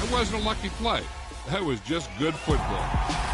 That wasn't a lucky play. That was just good football.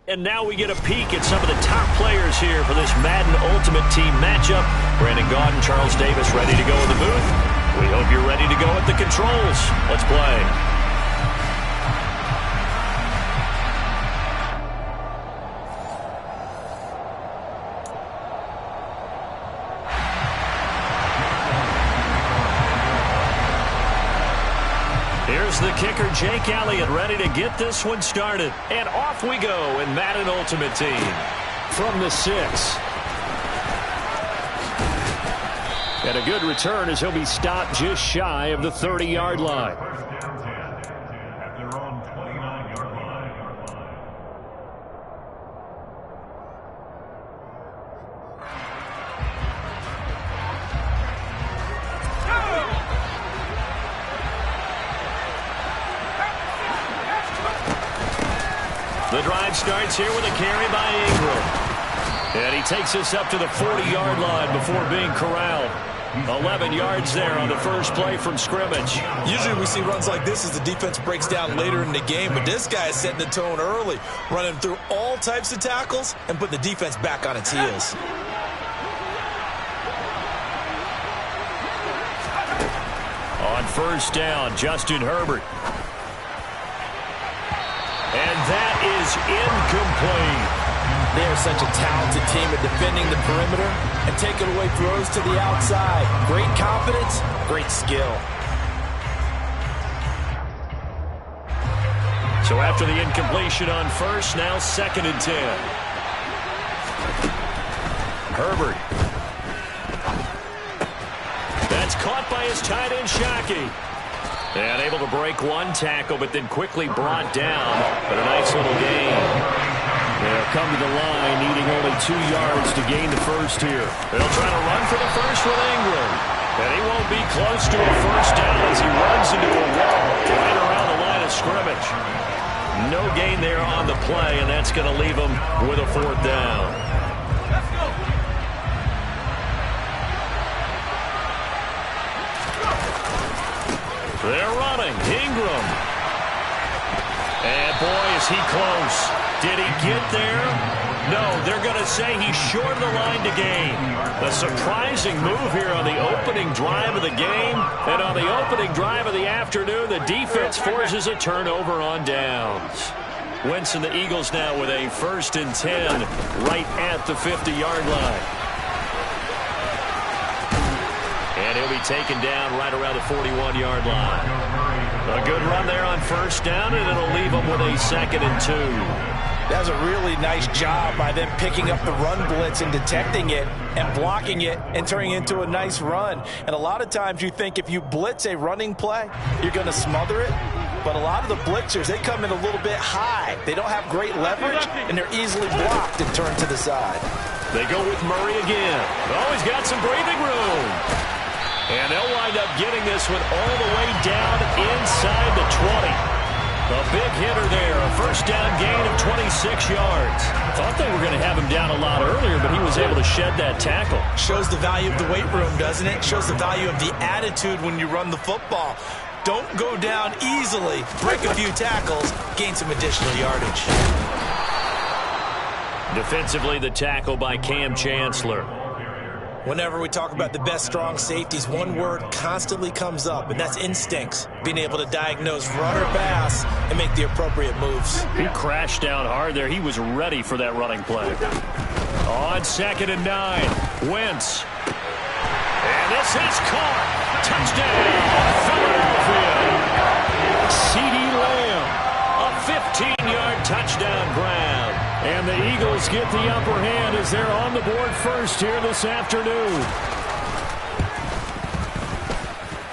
And now we get a peek at some of the top players here for this Madden Ultimate Team matchup. Brandon Gaudin, Charles Davis ready to go in the booth. We hope you're ready to go at the controls. Let's play. Here's the kicker, Jake Elliott, ready to get this one started. And off we go in Madden Ultimate Team. From the 6. And a good return as he'll be stopped just shy of the 30-yard line. The drive starts here with a carry by Ingram. And he takes us up to the 40-yard line before being corralled. 11 yards there on the first play from scrimmage. Usually we see runs like this as the defense breaks down later in the game, but this guy is setting the tone early, running through all types of tackles and putting the defense back on its heels. On first down, Justin Herbert. And that is incomplete. They are such a talented team at defending the perimeter and taking away throws to the outside. Great confidence, great skill. So after the incompletion on first, now 2nd and 10. Herbert. That's caught by his tight end, Shockey. And able to break one tackle, but then quickly brought down. But a nice little gain. They'll come to the line, needing only 2 yards to gain the first here. They'll try to run for the first with Ingram. And he won't be close to a first down as he runs into a wall right around the line of scrimmage. No gain there on the play, and that's going to leave him with a 4th down. They're running. Ingram. And boy, is he close. Did he get there? No, they're going to say he's short of the line to gain. A surprising move here on the opening drive of the game. And on the opening drive of the afternoon, the defense forces a turnover on downs. Wentz and the Eagles now with a 1st and 10 right at the 50-yard line. And he'll be taken down right around the 41-yard line. A good run there on first down, and it'll leave him with a 2nd and 2. That was a really nice job by them picking up the run blitz and detecting it and blocking it and turning it into a nice run. And a lot of times you think if you blitz a running play, you're going to smother it. But a lot of the blitzers, they come in a little bit high. They don't have great leverage, and they're easily blocked and turned to the side. They go with Murray again. Oh, he's got some breathing room. And they'll wind up getting this one all the way down inside the 20. A big hitter there, a first down gain of 26 yards. Thought they were going to have him down a lot earlier, but he was able to shed that tackle. Shows the value of the weight room, doesn't it? Shows the value of the attitude when you run the football. Don't go down easily. Break a few tackles, gain some additional yardage. Defensively, the tackle by Cam Chancellor. Whenever we talk about the best strong safeties, one word constantly comes up, and that's instincts. Being able to diagnose run or pass and make the appropriate moves. He crashed down hard there. He was ready for that running play. On 2nd and 9, Wentz. And this is caught. Touchdown, Philadelphia. CeeDee Lamb, a 15-yard touchdown grab. And the Eagles get the upper hand as they're on the board first here this afternoon.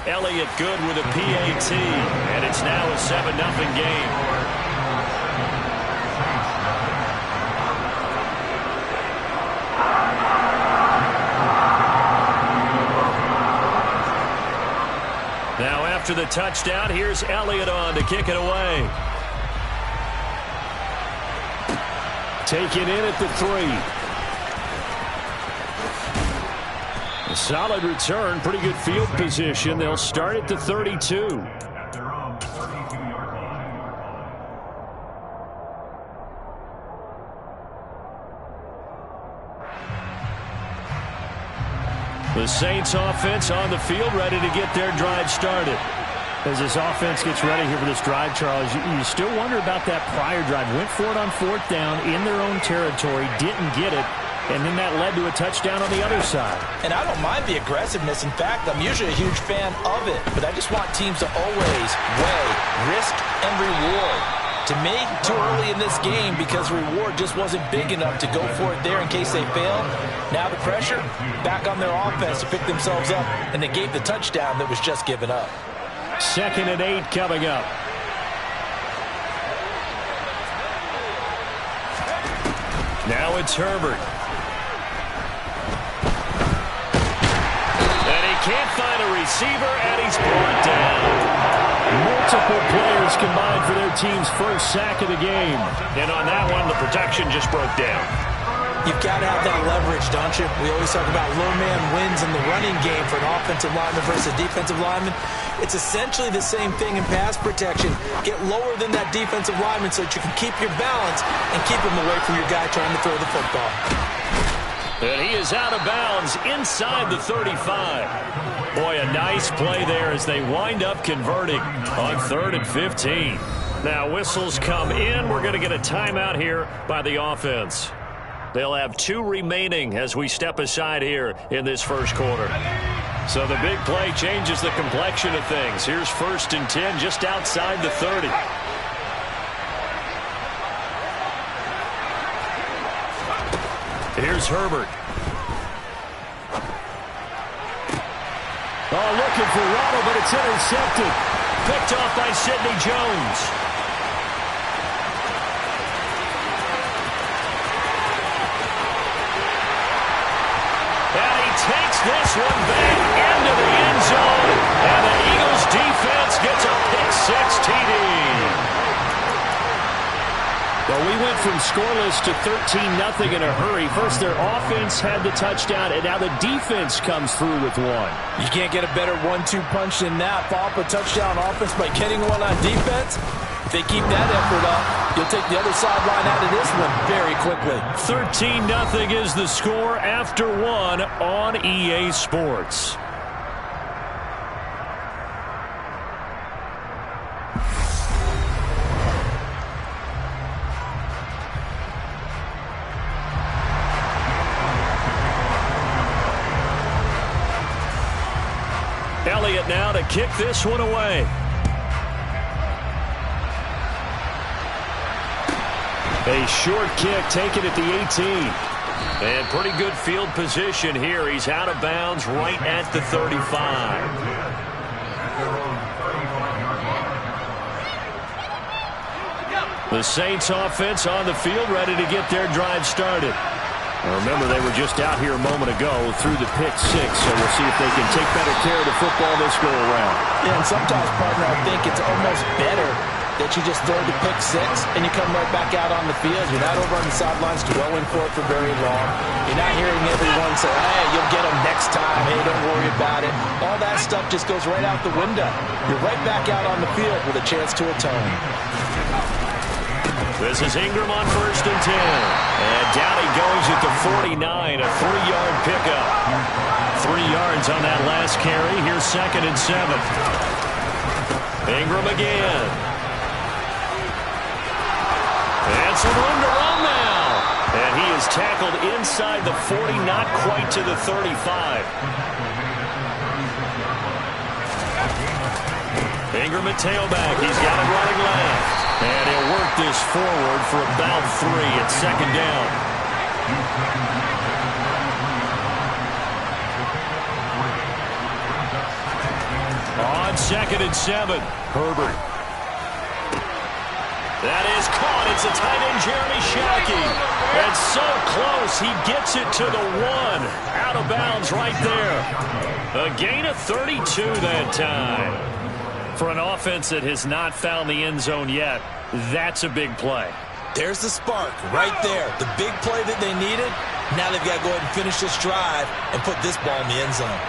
Elliott good with a PAT, and it's now a 7-0 game. Now after the touchdown, here's Elliott on to kick it away. Taken in at the 3. A solid return, pretty good field position. They'll start at the 32. The Saints offense on the field, ready to get their drive started. As this offense gets ready here for this drive, Charles, you still wonder about that prior drive. Went for it on 4th down in their own territory, didn't get it, and then that led to a touchdown on the other side. And I don't mind the aggressiveness. In fact, I'm usually a huge fan of it, but I just want teams to always weigh risk and reward. To me, too early in this game because reward just wasn't big enough to go for it there in case they fail. Now the pressure back on their offense to pick themselves up, and they gave the touchdown that was just given up. 2nd and 8 coming up. Now it's Herbert. And he can't find a receiver, and he's brought down. More Multiple players combined for their team's first sack of the game. And on that one, the protection just broke down. You've got to have that leverage, don't you? We always talk about low man wins in the running game for an offensive lineman versus defensive lineman. It's essentially the same thing in pass protection. Get lower than that defensive lineman so that you can keep your balance and keep him away from your guy trying to throw the football. And he is out of bounds inside the 35. Boy, a nice play there as they wind up converting on 3rd and 15. Now whistles come in. We're going to get a timeout here by the offense. They'll have 2 remaining as we step aside here in this first quarter. So the big play changes the complexion of things. Here's 1st and 10 just outside the 30. Here's Herbert. Oh, looking for Ronald, but it's intercepted. Picked off by Sidney Jones. Takes this one back into the end zone, and the Eagles defense gets a pick-6 TD. Well, we went from scoreless to 13-0 in a hurry. First, their offense had the touchdown, and now the defense comes through with one. You can't get a better 1-2 punch than that. Follow up a touchdown offense by getting one on defense. If they keep that effort up, you'll take the other sideline out of this one very quickly. 13-0 is the score after 1 on EA Sports. Elliott now to kick this one away. A short kick taken at the 18. And pretty good field position here. He's out of bounds right at the 35. The Saints offense on the field ready to get their drive started. Remember, they were just out here a moment ago through the pick-6, so we'll see if they can take better care of the football this go-around. Yeah, and sometimes, partner, I think it's almost better that you just throw the pick-6 and you come right back out on the field. You're not over on the sidelines dwelling for it for very long. You're not hearing everyone say, hey, you'll get them next time. Hey, don't worry about it. All that stuff just goes right out the window. You're right back out on the field with a chance to atone. This is Ingram on 1st and 10. And down he goes at the 49, a 3-yard pickup. 3 yards on that last carry. Here's 2nd and 7. Ingram again. And some room to run now. And he is tackled inside the 40, not quite to the 35. Ingram at tailback. He's got it running left. And he'll work this forward for about 3 at 2nd down. On 2nd and 7, Herbert. That is caught. It's a tight end, Jeremy Shockey. And so close, he gets it to the 1. Out of bounds right there. A gain of 32 that time. For an offense that has not found the end zone yet, that's a big play. There's the spark right there. The big play that they needed. Now they've got to go ahead and finish this drive and put this ball in the end zone.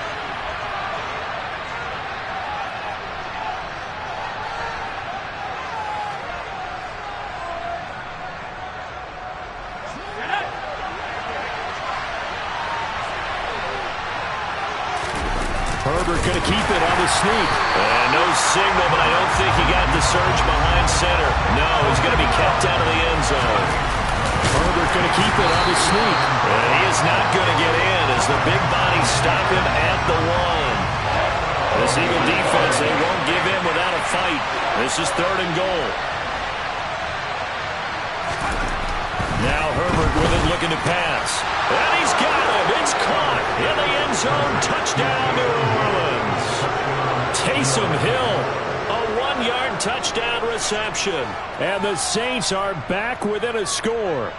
Herbert going to keep it on the sneak. And no signal, but I don't think he got the surge behind center. No, he's going to be kept out of the end zone. Herbert going to keep it on the sneak. And he is not going to get in as the big bodies stop him at the 1. This Eagle defense, they won't give in without a fight. This is 3rd and goal. Now Herbert with it, looking to pass. And he's got him. It's caught in the end zone. Touchdown, New Orleans. Taysom Hill, a 1-yard touchdown reception. And the Saints are back within a score.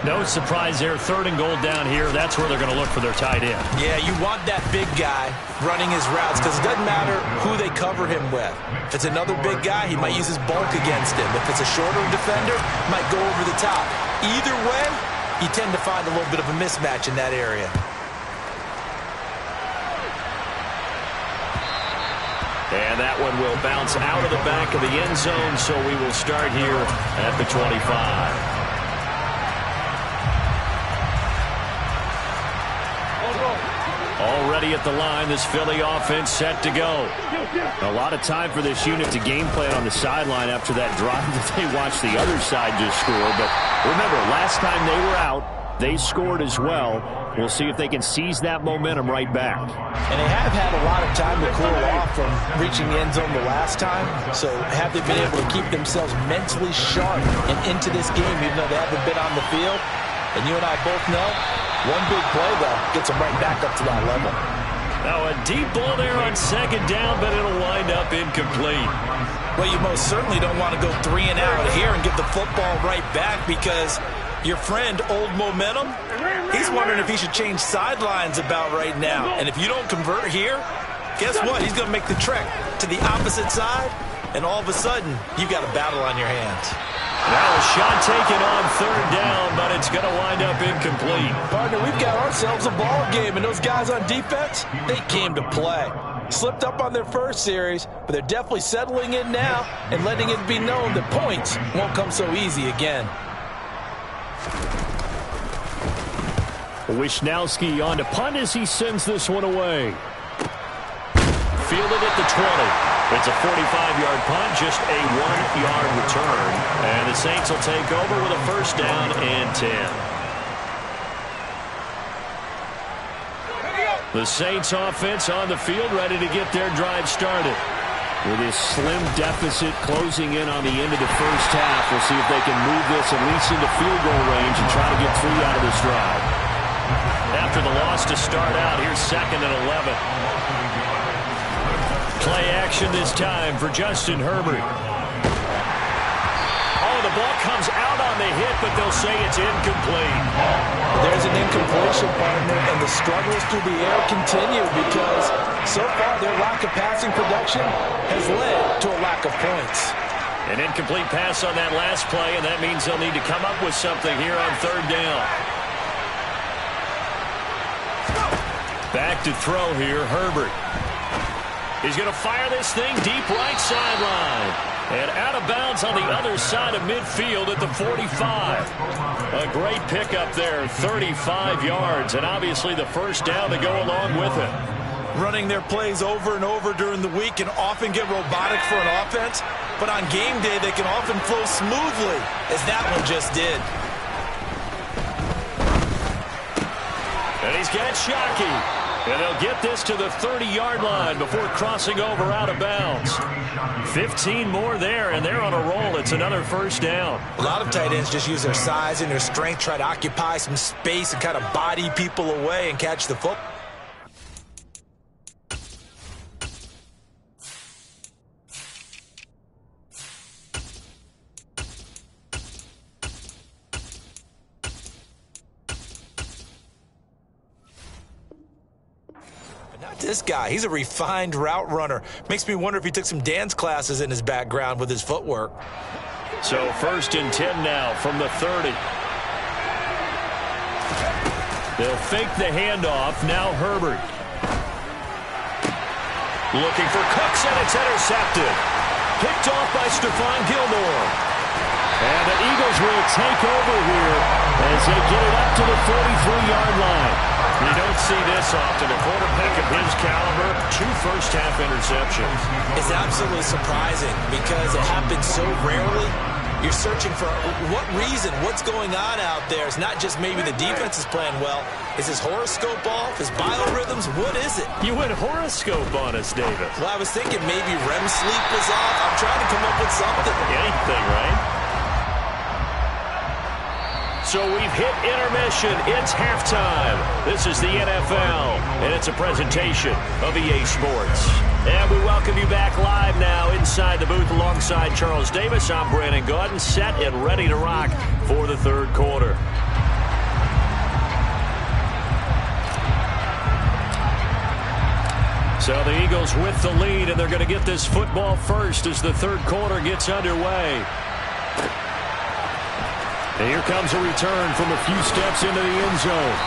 No surprise there. 3rd and goal down here. That's where they're going to look for their tight end. Yeah, you want that big guy running his routes because it doesn't matter who they cover him with. If it's another big guy, he might use his bulk against him. If it's a shorter defender, he might go over the top. Either way, you tend to find a little bit of a mismatch in that area. And that one will bounce out of the back of the end zone, so we will start here at the 25. Already at the line, this Philly offense set to go. A lot of time for this unit to game plan on the sideline after that drive that they watched the other side just score. But remember, last time they were out, they scored as well. We'll see if they can seize that momentum right back. And they have had a lot of time to cool off from reaching the end zone the last time. So have they been able to keep themselves mentally sharp and into this game even though they haven't been on the field? And you and I both know, one big play, though, gets them right back up to that level. Now a deep ball there on 2nd down, but it'll wind up incomplete. Well, you most certainly don't want to go 3 and out here and give the football right back because your friend, Old Momentum, he's wondering if he should change sidelines about right now. And if you don't convert here, guess what? He's going to make the trek to the opposite side, and all of a sudden, you've got a battle on your hands. Now a shot taken on 3rd down, but it's going to wind up incomplete. Partner, we've got ourselves a ball game, and those guys on defense, they came to play. Slipped up on their first series, but they're definitely settling in now and letting it be known that points won't come so easy again. Wisnowski on to punt as he sends this one away. Fielded at the 20. It's a 45-yard punt, just a 1-yard return. And the Saints will take over with a 1st down and 10. The Saints offense on the field ready to get their drive started. With this slim deficit closing in on the end of the first half, we'll see if they can move this at least into field goal range and try to get 3 out of this drive. After the loss to start out, here's 2nd and 11. Play action this time for Justin Herbert. Oh, the ball comes out on the hit, but they'll say it's incomplete. There's an incompletion, partner, and the struggles through the air continue because so far their lack of passing production has led to a lack of points. An incomplete pass on that last play, and that means they'll need to come up with something here on 3rd down. Back to throw here, Herbert. He's going to fire this thing deep right sideline. And out of bounds on the other side of midfield at the 45. A great pickup there, 35 yards, and obviously the 1st down to go along with it. Running their plays over and over during the week can often get robotic for an offense, but on game day they can often flow smoothly, as that one just did. And he's got Shockey. And they'll get this to the 30-yard line before crossing over out of bounds. 15 more there, and they're on a roll. It's another 1st down. A lot of tight ends just use their size and their strength, try to occupy some space and kind of body people away and catch the football. This guy, he's a refined route runner. Makes me wonder if he took some dance classes in his background with his footwork. So 1st and 10 now from the 30. They'll fake the handoff. Now Herbert. Looking for Cooks, and it's intercepted. Picked off by Stephon Gilmore. And the Eagles will take over here as they get it up to the 43-yard line. You don't see this often. A quarterback of his caliber, 2 first-half interceptions. It's absolutely surprising because it happens so rarely. You're searching for what reason, what's going on out there. It's not just maybe the defense is playing well. Is his horoscope off? His biorhythms? What is it? You went horoscope on us, David. Well, I was thinking maybe REM sleep was off. I'm trying to come up with something. Anything, right? So we've hit intermission. It's halftime. This is the NFL, and it's a presentation of EA Sports. And we welcome you back live now inside the booth alongside Charles Davis. I'm Brandon Gaudin, set and ready to rock for the third quarter. So the Eagles with the lead, and they're going to get this football first as the third quarter gets underway. And here comes a return from a few steps into the end zone.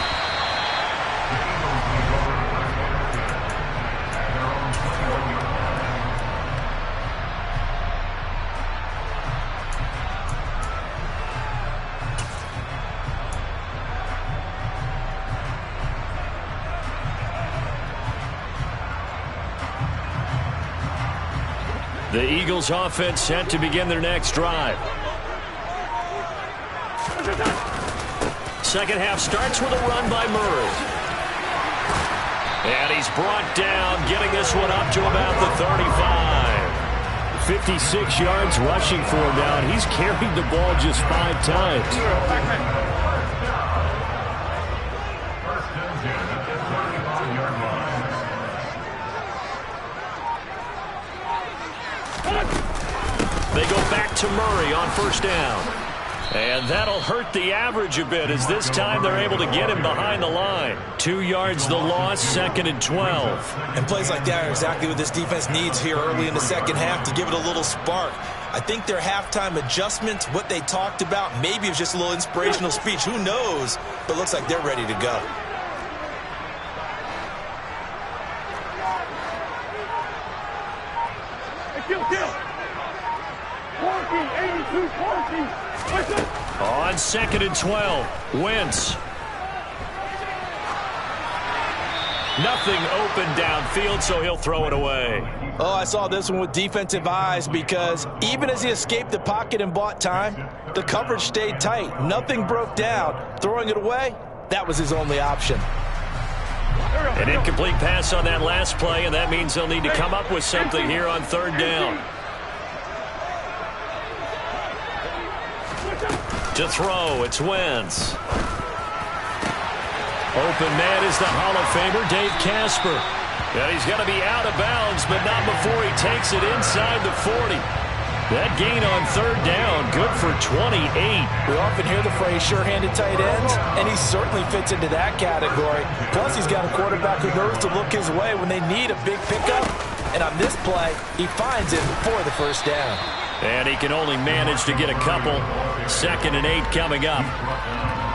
The Eagles offense set to begin their next drive. Second half starts with a run by Murray. And he's brought down, getting this one up to about the 35. 56 yards rushing for him now, and he's carried the ball just 5 times. They go back to Murray on first down. And that'll hurt the average a bit as this time they're able to get him behind the line. 2 yards the loss, 2nd and 12. And plays like that are exactly what this defense needs here early in the second half to give it a little spark. I think their halftime adjustments, what they talked about, maybe it was just a little inspirational speech. Who knows? But it looks like they're ready to go. On 2nd and 12, Wentz. Nothing open downfield, so he'll throw it away. Oh, I saw this one with defensive eyes because even as he escaped the pocket and bought time, the coverage stayed tight. Nothing broke down. Throwing it away, that was his only option. An incomplete pass on that last play, and that means they'll need to come up with something here on third down. To throw, it's Wentz. Open man is the Hall of Famer, Dave Casper. And he's going to be out of bounds, but not before he takes it inside the 40. That gain on third down, good for 28. We often hear the phrase sure-handed tight ends, and he certainly fits into that category. Plus, he's got a quarterback who knows to look his way when they need a big pickup. And on this play, he finds it for the first down. And he can only manage to get a couple. 2nd and 8 coming up.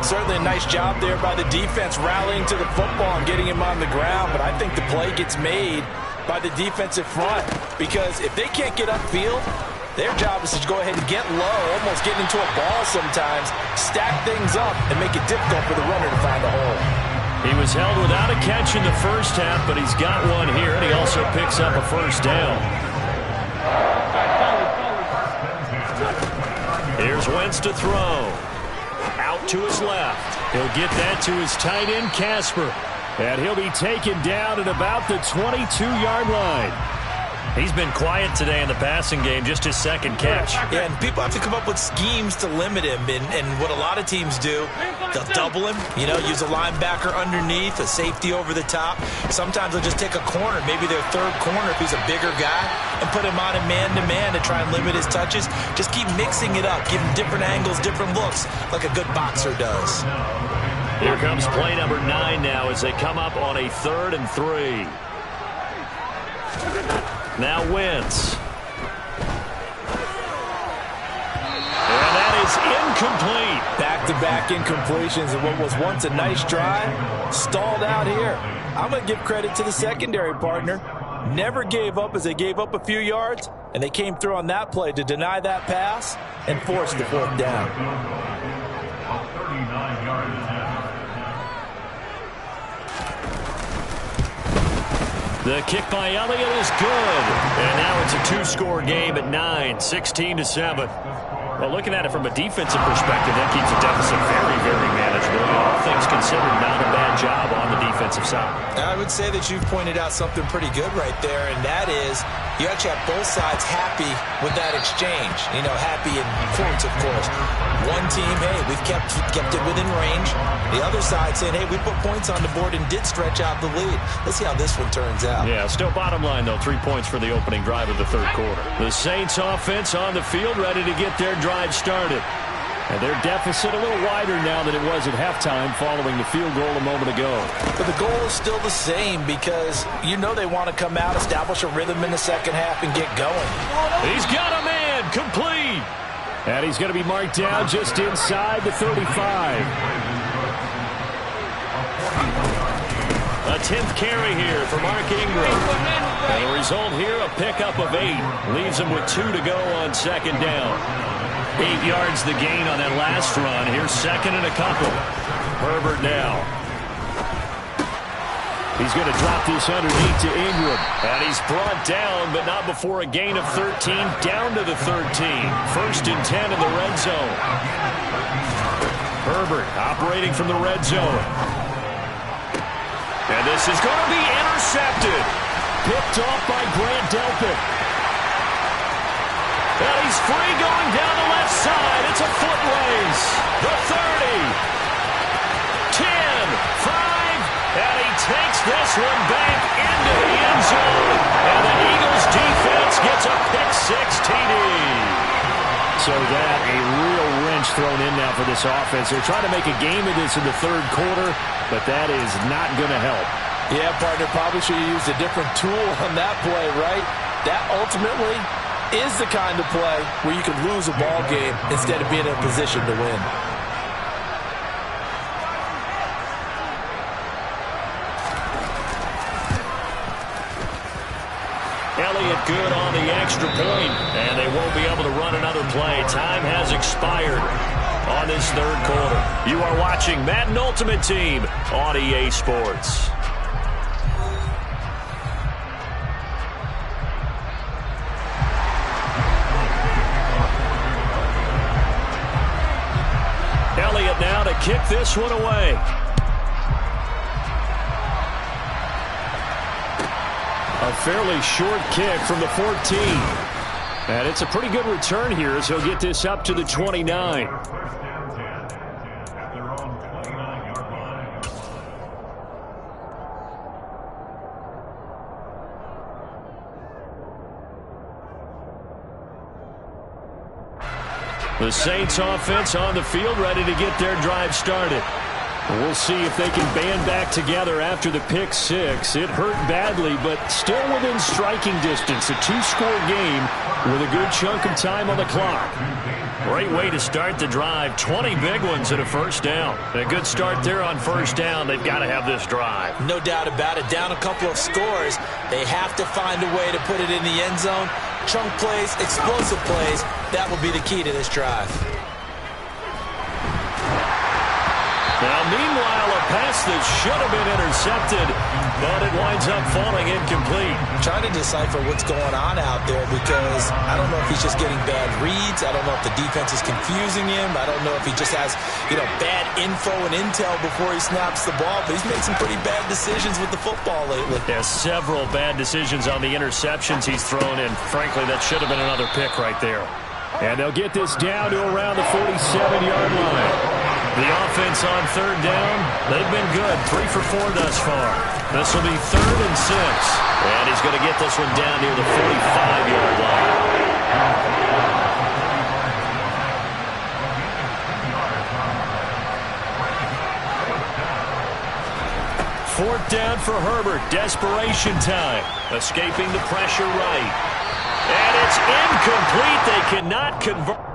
Certainly a nice job there by the defense rallying to the football and getting him on the ground. But I think the play gets made by the defensive front. Because if they can't get upfield, their job is to go ahead and get low, almost get into a ball sometimes, stack things up, and make it difficult for the runner to find a hole. He was held without a catch in the first half, but he's got one here, and he also picks up a first down. Here's Wentz to throw. Out to his left. He'll get that to his tight end, Casper. And he'll be taken down at about the 22-yard line. He's been quiet today in the passing game, just his second catch. Yeah, and people have to come up with schemes to limit him. And what a lot of teams do, they'll double him, use a linebacker underneath, a safety over the top. Sometimes they'll just take a corner, maybe their third corner if he's a bigger guy, and put him on a man-to-man to try and limit his touches. Just keep mixing it up, give him different angles, different looks, like a good boxer does. Here comes play number 9 now as they come up on a 3rd and 3. Now Wentz. And that is incomplete. Back-to-back incompletions of what was once a nice drive. Stalled out here. I'm going to give credit to the secondary partner. Never gave up as they gave up a few yards, and they came through on that play to deny that pass and force the 4th down. The kick by Elliott is good. And now it's a 2-score game at 9, 16-7. Well, looking at it from a defensive perspective, that keeps the deficit very, very manageable. All things considered, not a bad job on the defensive side. I would say that you've pointed out something pretty good right there, and that is you actually have both sides happy with that exchange. You know, happy in quotes, of course. One team, hey, we've kept it within range. The other side saying, hey, we put points on the board and did stretch out the lead. Let's see how this one turns out. Yeah, still bottom line, though, 3 points for the opening drive of the third quarter. The Saints offense on the field, ready to get their drive started. And their deficit a little wider now than it was at halftime following the field goal a moment ago. But the goal is still the same because you know they want to come out, establish a rhythm in the second half, and get going. He's got a man, complete. And he's going to be marked down just inside the 35. A 10th carry here for Mark Ingram. And the result here, a pickup of 8. Leaves him with 2 to go on second down. 8 yards the gain on that last run. Here's second and a couple. Herbert now. He's going to drop this underneath to Ingram. And he's brought down, but not before a gain of 13, down to the 13. First and 10 in the red zone. Herbert operating from the red zone. And this is going to be intercepted. Picked off by Grant Delpit. And he's free going down the left side. It's a foot race. The 30. 10, 5, and he takes this one back into the end zone. And the Eagles defense gets a pick-6 TD. So that a real wrench thrown in now for this offense. They're trying to make a game of this in the third quarter, but that is not going to help. Yeah, partner, probably should have used a different tool on that play, right? That ultimately is the kind of play where you can lose a ball game instead of being in a position to win. Elliott good on the extra point, and they won't be able to run another play. Time has expired on this third quarter. You are watching Madden Ultimate Team on EA Sports. Elliott now to kick this one away. A fairly short kick from the 14. And it's a pretty good return here as he'll get this up to the 29. The Saints offense on the field ready to get their drive started. We'll see if they can band back together after the pick-6. It hurt badly, but still within striking distance. A 2-score game with a good chunk of time on the clock. Great way to start the drive. 20 big ones and a first down. A good start there on first down. They've got to have this drive. No doubt about it. Down a couple of scores. They have to find a way to put it in the end zone. Chunk plays, explosive plays. That will be the key to this drive. Now, meanwhile, a pass that should have been intercepted, but it winds up falling incomplete. I'm trying to decipher what's going on out there because I don't know if he's just getting bad reads. I don't know if the defense is confusing him. I don't know if he just has, bad info and intel before he snaps the ball. But he's made some pretty bad decisions with the football lately. There's several bad decisions on the interceptions he's thrown in. Frankly, that should have been another pick right there. And they'll get this down to around the 47-yard line. The offense on third down, they've been good. 3 for 4 thus far. This will be 3rd and 6. And he's going to get this one down near the 45-yard line. Fourth down for Herbert. Desperation time. Escaping the pressure right. And it's incomplete. They cannot convert.